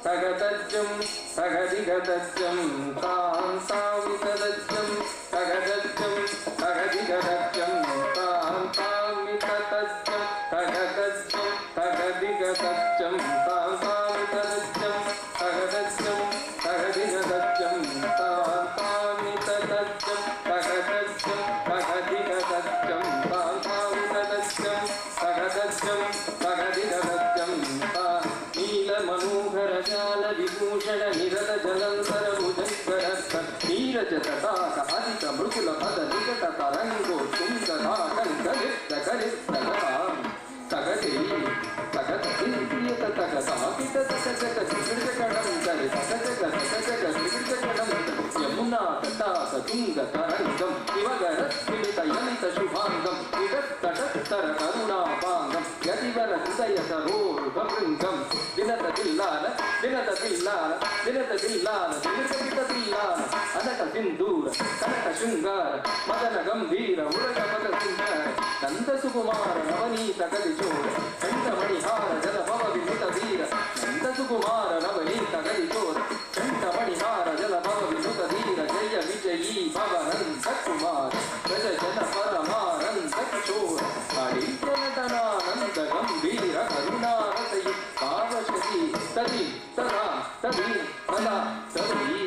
తగతజ్జం తగదిగతజ్జం తాం తామితదజ్జం తగదజ్జం తగదిగతజ్జం తాం తామితదజ్జం తగదజ్జం తగదిగతజ్జం తాం తామితదజ్జం తగదజ్జం తగదిగతజ్జం తాం తామితదజ్జం తగదజ్జం తగదిగతజ్జం తాం తామితదజ్జం తగదజ్జం తగదిగతజ్జం నీలమనోహర జాల విభూషణ నిరత జలంతర భుజంకరస్థ నీరజతాక అధిక మృకుల పద నికట తరంగో తుంగదాకంగలిప్త గలిప్తగతాం తగతి తగతి తగతాపిత తగజగ త్రిజగడం కరి తగజగ తగజగ త్రిజగడం యమునా తటాక తుంగ తరంగం శివగర స్మిత యమిత శుభాంగం విదత్తర కరుణాపాంగం యతివర హృదయ సరోరుభృంగం వినత దిల్లాల వినత దిల్లాల వినత దిల్లాల వినత దిల్లాల అనక సింధూర కనక శృంగార మదన గంభీర ఉరగ పద సింగార నంద సుకుమార నవనీత కలిచోర చండమణిహార జల భవ వినుత వీర నంద సుకుమార నవనీత కలిచోర చండమణిహార జల భవ వినుత ధీర జయ విజయీ భవనంద కుమార గజ జన పరమానంద కిశోర హరిజనటనానంద గంభీర కరుణారతయి పావశతి తది తదా తది తదా తది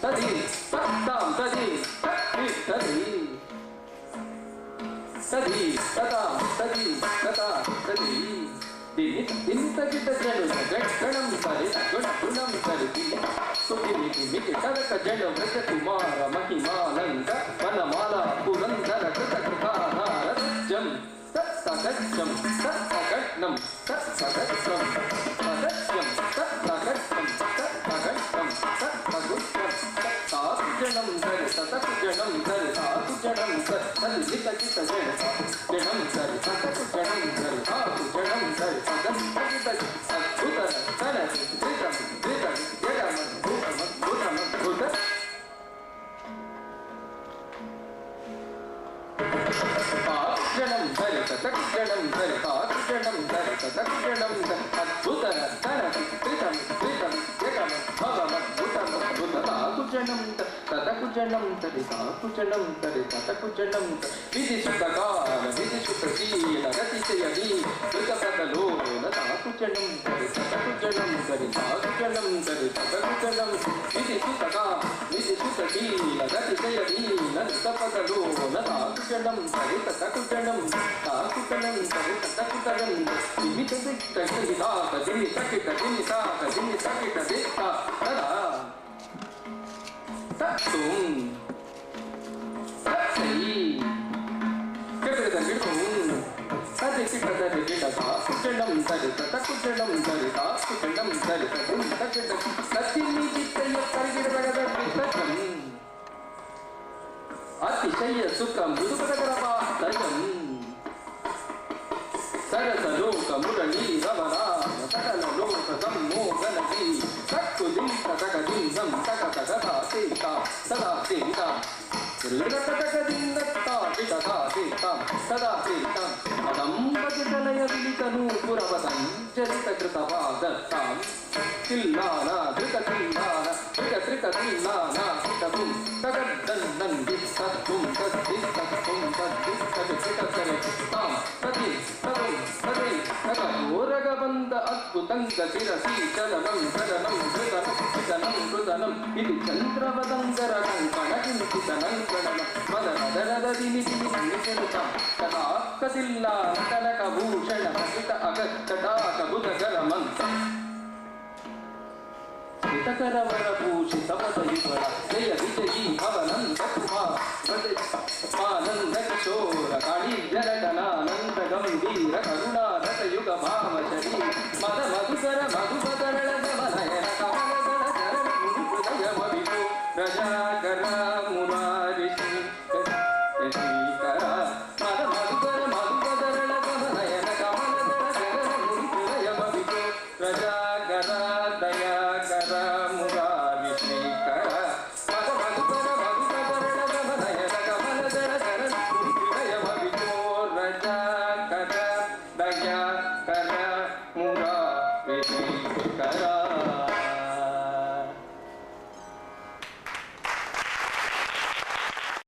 తది తదాం తది తది తది తది తదా తది తదా తది దినిత జను గణం సరి గుణం సరి సుఖిమికి కరక జన వ్రత కుమార మహిమానంద వనమాల పురందర కృత కృతాధార జం తగజ్జం తగజ్ఞం తగజ్జం తగజ్జం తగజ్జం తగజ్జం తగజ్జం తాకుజనం సరి తతకుజనం సరి తాకుజనం సరి తది లిఖిత జన జనం సరి తతకుజనం సరి తాకుజనం సరి తగం తగిత అద్భుత తనసి దిగం దిగం జగమ భూతమ భూతమ భూత తాకుజనం సరి తతకుజనం సరి తాకుజనం సరి తతకుజనం సరి అద్భుత తనసి దిగం దిగం జగమ భవమ భూతమ భూత తాకుజనం తతకుజనం తరి తాకుజనం తరి తతకుజనం విధిసుతకాల విధిసుతశీల గతిశయని కృతపదలో తాకుజనం తరి తతకుజనం తరి తాకుజనం తరి తతకుజనం విధిసుతకా విధిసుతశీల గతిశయని కృతపదలో తాకుజనం తరి తతకుజనం తాకుజనం తరి తతకుజనం వివిధ దిక్కితా కదిని సకిట దినితా కదిని సకిట దిక్తా తదా తత్తుం తత్సై కపిలదండితుం తదికిటదది కిటతా కుచండం తది తతకుచండం తది తాకుచండం తది తదిం తకిట తత్తిని చిత్తయ పరిగిడబగదది తత్తం అతిశయ సుఖం మృదుపదగరపా తజం సరసలోక మురళీ రమరా సకల లోక సమ్మోహనీ తక్కుదిం తగదిం తగ తగదా సీతా సదా సీతా ృగతగదిందత్తా విదదా సీతా సదా సీతా అదంబకితలయ విలితను పురవతం చరిత కృతవాదత్తాం తిల్లానా ధృత తిల్లాన ధృత త్రిక తిల్లానా కిటతుం తగద్దన్నం దిస్తత్తుం తద్దిస్తత్తుం తద్దిస్తత్తుం తాం తది తదుం తది తగోరగబంద అద్భుతం గతిరసీ చలనం చలనం ధృతనం ధృతనం కృత మధుసూదనం ఇది చంద్రవదంగర కంకణకించితనంకణం మదరదరదదిని నిమిషనుతం తదా కసిల్లా కనకభూషణ సహిత అగట్టడాకబుధగరమంతం హితకరవరభూషితపదయుగళ జయ విజయీ భవనంద కుమార్ ఆనంద కిశోర కాళీజనటనానంద గంభీర కరుణారత యుగ భామచరీ మద మధుకర మధుపదరళ